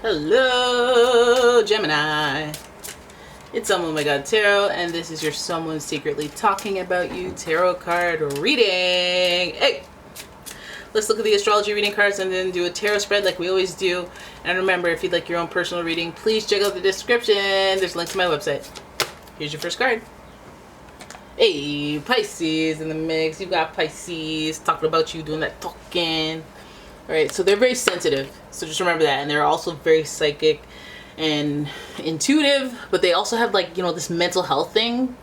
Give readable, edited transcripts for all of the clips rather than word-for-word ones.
Hello, Gemini. It's umomg.store, and this is your someone secretly talking about you tarot card reading. Hey, let's look at the astrology reading cards and then do a tarot spread like we always do. And remember, if you'd like your own personal reading, please check out the description. There's a link to my website. Here's your first card. Hey, Pisces in the mix. You got Pisces talking about you, doing that talking. All right, so they're very sensitive. So just remember that. And they're also very psychic and intuitive, but they also have, like, you know, this mental health thing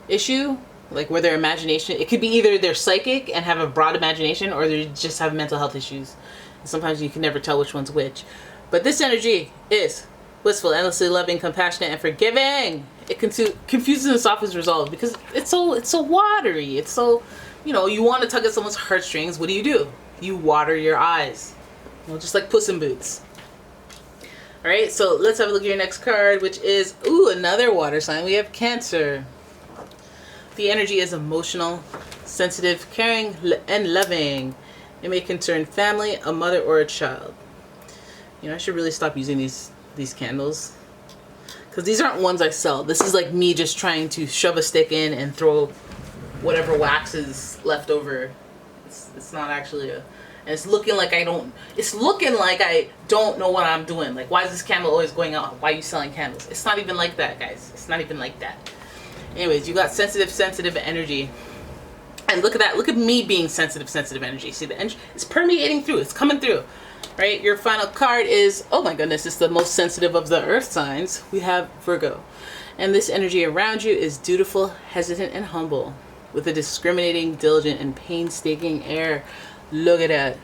issue, like where their imagination, it could be either they're psychic and have a broad imagination, or they just have mental health issues. And sometimes you can never tell which one's which. But this energy is blissful, endlessly loving, compassionate, and forgiving. It confuses and softens resolve because it's so watery. It's so, you know, you want to tug at someone's heartstrings. What do? You water your eyes. You know, just like Puss in Boots. Alright, so let's have a look at your next card, which is, ooh, another water sign. We have Cancer. The energy is emotional, sensitive, caring, and loving. It may concern family, a mother, or a child. You know, I should really stop using these candles, because these aren't ones I sell. This is like me just trying to shove a stick in and throw whatever wax is left over. It's not actually a... And it's looking like I don't know what I'm doing. Like, why is this candle always going out? Why are you selling candles? It's not even like that, guys. It's not even like that. Anyways, you got sensitive energy. And look at that. Look at me being sensitive energy. See, the energy is permeating through. It's coming through. Right? Your final card is, oh my goodness, it's the most sensitive of the earth signs. We have Virgo. And this energy around you is dutiful, hesitant, and humble, with a discriminating, diligent, and painstaking air. Look at that.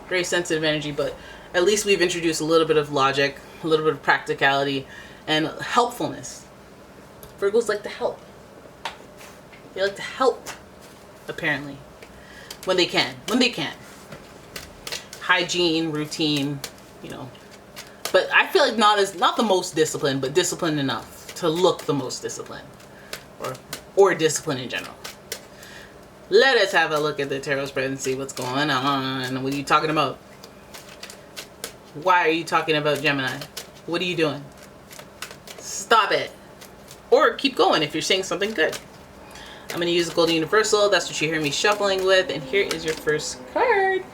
Very sensitive energy, but at least we've introduced a little bit of logic, a little bit of practicality, and helpfulness. Virgos like to help. They like to help, apparently. When they can. Hygiene, routine, you know. But I feel like not the most disciplined, but disciplined enough to look the most disciplined. Or disciplined in general. Let us have a look at the tarot spread and see what's going on. What are you talking about? Why are you talking about Gemini? What are you doing? Stop it. Or keep going if you're saying something good. I'm going to use the Golden Universal. That's what you hear me shuffling with. And here is your first card.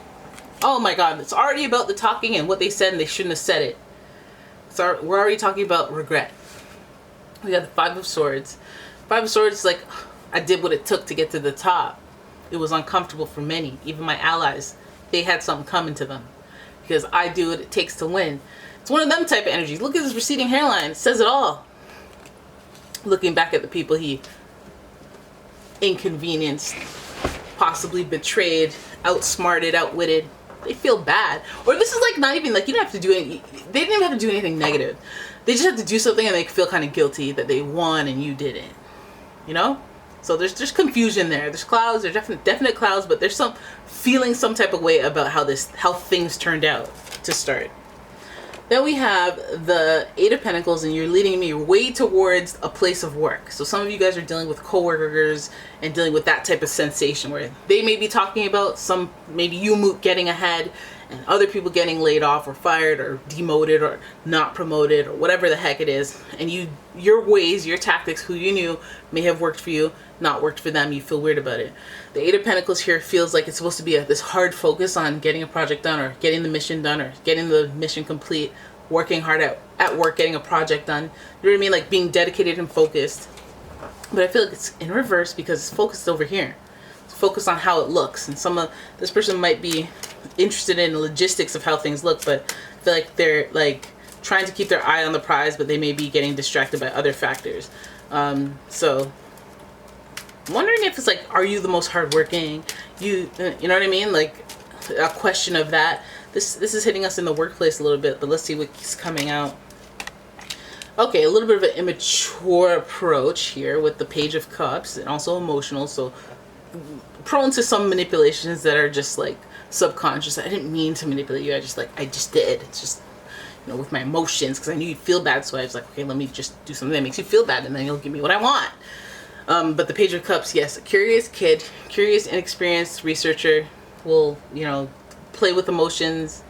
Oh my god. It's already about the talking and what they said and they shouldn't have said it. We're already talking about regret. We got the Five of Swords. Five of Swords is like, I did what it took to get to the top. It was uncomfortable for many, even my allies. They had something coming to them because I do what it takes to win. It's one of them type of energies. Look at this receding hairline. It says it all. Looking back at the people he inconvenienced, possibly betrayed, outsmarted, outwitted. They feel bad. Or this is like not even like, you don't have to do any, they didn't even have to do anything negative. They just have to do something and they feel kind of guilty that they won and you didn't. You know? So there's confusion there. There's clouds. There's definite clouds, but there's some feeling some type of way about how things turned out to start. Then we have the Eight of Pentacles, and you're leading me way towards a place of work. So some of you guys are dealing with coworkers and dealing with that type of sensation where they may be talking about maybe you getting ahead and other people getting laid off or fired or demoted or not promoted or whatever the heck it is. And your ways, your tactics, who you knew may have worked for you, not worked for them. You feel weird about it. The Eight of Pentacles here feels like it's supposed to be this hard focus on getting a project done or getting the mission done or getting the mission complete, working hard at work, getting a project done. You know what I mean? Like being dedicated and focused. But I feel like it's in reverse because it's focused over here. It's focused on how it looks. And this person might be interested in the logistics of how things look, but I feel like they're like trying to keep their eye on the prize, but they may be getting distracted by other factors. So I'm wondering if it's like, are you the most hardworking? You know what I mean? Like a question of that. This is hitting us in the workplace a little bit, but let's see what's coming out. Okay, a little bit of an immature approach here with the Page of Cups, and also emotional, so prone to some manipulations that are just like subconscious. I didn't mean to manipulate you. I just did. It's just, you know, with my emotions, because I knew you'd feel bad, so I was like, okay, let me just do something that makes you feel bad, and then you'll give me what I want. But the Page of Cups, yes, a curious kid, curious, inexperienced researcher will, you know, play with emotions,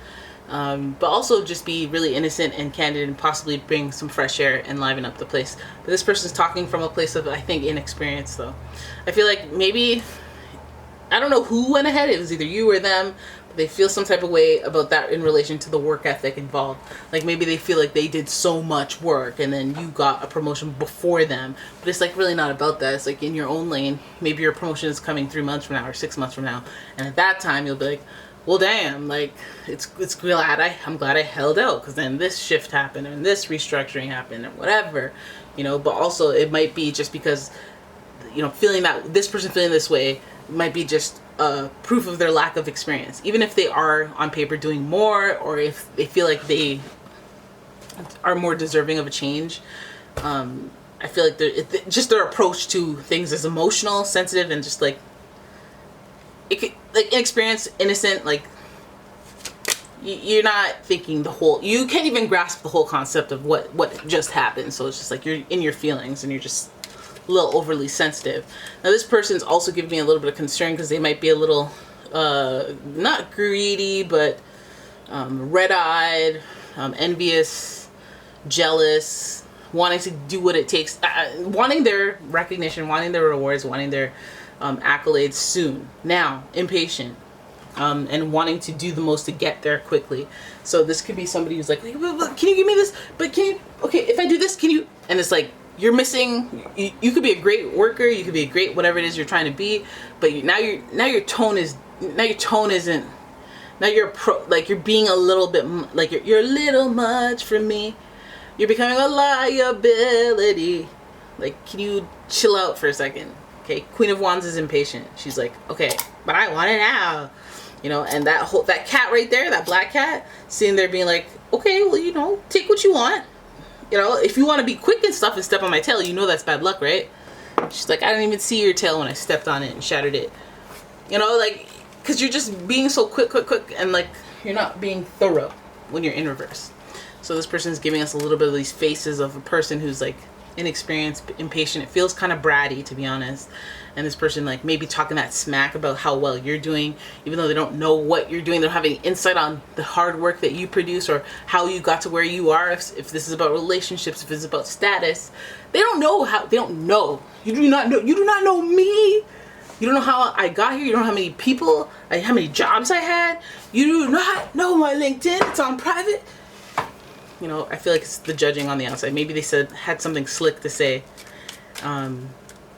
but also just be really innocent and candid and possibly bring some fresh air and liven up the place. But this person's talking from a place of, I think, inexperience though. I feel like maybe, I don't know who went ahead, it was either you or them, but they feel some type of way about that in relation to the work ethic involved. Like maybe they feel like they did so much work and then you got a promotion before them, but it's like really not about that. It's like in your own lane, maybe your promotion is coming 3 months from now or 6 months from now, and at that time you'll be like, well damn, like it's I'm glad I held out, because then this shift happened and this restructuring happened and whatever, you know. But also it might be just because, you know, feeling that this person feeling this way might be just proof of their lack of experience, even if they are on paper doing more, or if they feel like they are more deserving of a change. I feel like just their approach to things is emotional, sensitive, and just like it could, like inexperienced, innocent, like you're not thinking the whole, you can't even grasp the whole concept of what just happened. So it's just like you're in your feelings and you're just a little overly sensitive. Now this person's also giving me a little bit of concern because they might be a little not greedy, but red-eyed, envious, jealous, wanting to do what it takes, wanting their recognition, wanting their rewards, wanting their accolades soon, now, impatient, and wanting to do the most to get there quickly. So this could be somebody who's like, can you give me this? But can you, okay, if I do this, can you? And it's like, you're missing, you could be a great worker, you could be a great whatever it is you're trying to be, but now your tone isn't, now you're like you're being a little bit, like you're a little much for me. You're becoming a liability. Like, can you chill out for a second? Okay, Queen of Wands is impatient. She's like, okay, but I want it now. You know, and that cat right there, that black cat, sitting there being like, okay, well, you know, take what you want. You know, if you want to be quick and stuff and step on my tail, you know that's bad luck, right? She's like, I didn't even see your tail when I stepped on it and shattered it. You know, like, because you're just being so quick, and like, you're not being thorough when you're in reverse. So this person's giving us a little bit of these faces of a person who's like inexperienced, impatient. It feels kind of bratty, to be honest. And this person like maybe talking that smack about how well you're doing, even though they don't know what you're doing. They don't have any insight on the hard work that you produce or how you got to where you are. If this is about relationships, if it's about status, they don't know how. They don't know. You do not know. You do not know me. You don't know how I got here. You don't know how many people, how many jobs I had. You do not know my LinkedIn. It's on private. You know, I feel like it's the judging on the outside. Maybe they had something slick to say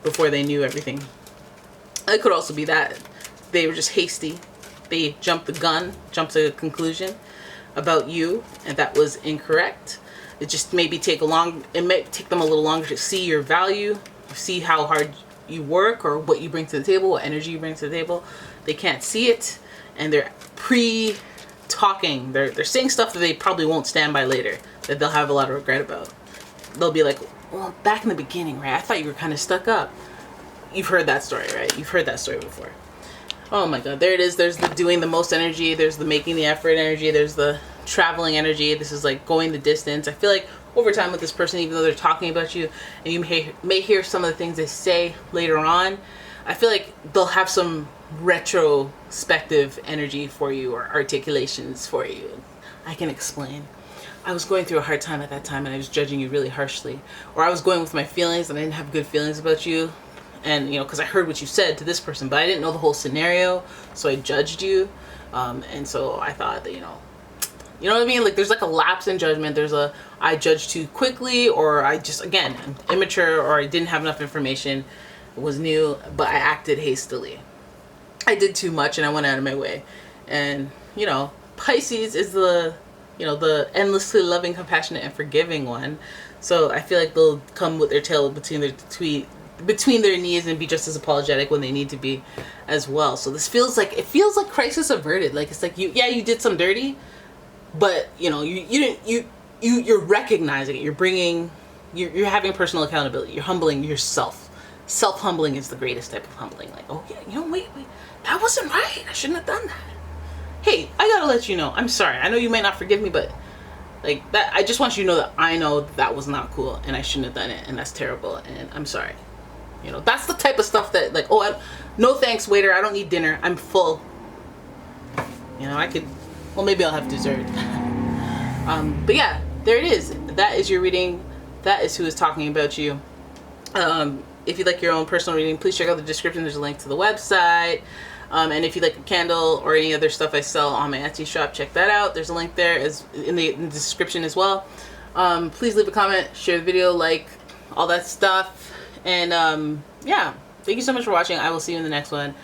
before they knew everything. It could also be that they were just hasty. They jumped the gun, jumped to a conclusion about you, and that was incorrect. It just maybe it might take them a little longer to see your value, see how hard you work or what you bring to the table, what energy you bring to the table. They can't see it, and they're talking, they're saying stuff that they probably won't stand by later, that they'll have a lot of regret about. They'll be like, well, back in the beginning, right, I thought you were kind of stuck up. You've heard that story, right? You've heard that story before. Oh my god, there it is. There's the doing the most energy, there's the making the effort energy, there's the traveling energy. This is like going the distance. I feel like over time with this person, even though they're talking about you and you may hear some of the things they say later on, I feel like they'll have some retrospective energy for you or articulations for you. I can explain. I was going through a hard time at that time and I was judging you really harshly. Or I was going with my feelings and I didn't have good feelings about you. And, you know, because I heard what you said to this person, but I didn't know the whole scenario, so I judged you. And so I thought that, you know what I mean? Like, there's like a lapse in judgment. There's I judged too quickly, or I just, again, I'm immature, or I didn't have enough information. It was new, but I acted hastily. I did too much and I went out of my way. And, you know, Pisces is the endlessly loving, compassionate, and forgiving one. So I feel like they'll come with their tail between their knees and be just as apologetic when they need to be as well. So this feels like crisis averted. Like, it's like you did some dirty, but you know, you're recognizing it. You're having personal accountability. You're humbling yourself. Self-humbling is the greatest type of humbling. Like, oh yeah, you know, wait, that wasn't right. I shouldn't have done that. Hey, I gotta let you know, I'm sorry. I know you might not forgive me, but like that, I just want you to know that I know that was not cool and I shouldn't have done it and that's terrible and I'm sorry. You know, that's the type of stuff that like, oh, no thanks, waiter, I don't need dinner, I'm full. You know, I could, Well, maybe I'll have dessert. But yeah, there it is. That is your reading. That is who is talking about you. If you'd like your own personal reading, please check out the description. There's a link to the website. And if you'd like a candle or any other stuff I sell on my Etsy shop, check that out. There's a link there as in the description as well. Please leave a comment, share the video, like, all that stuff. And yeah, thank you so much for watching. I will see you in the next one.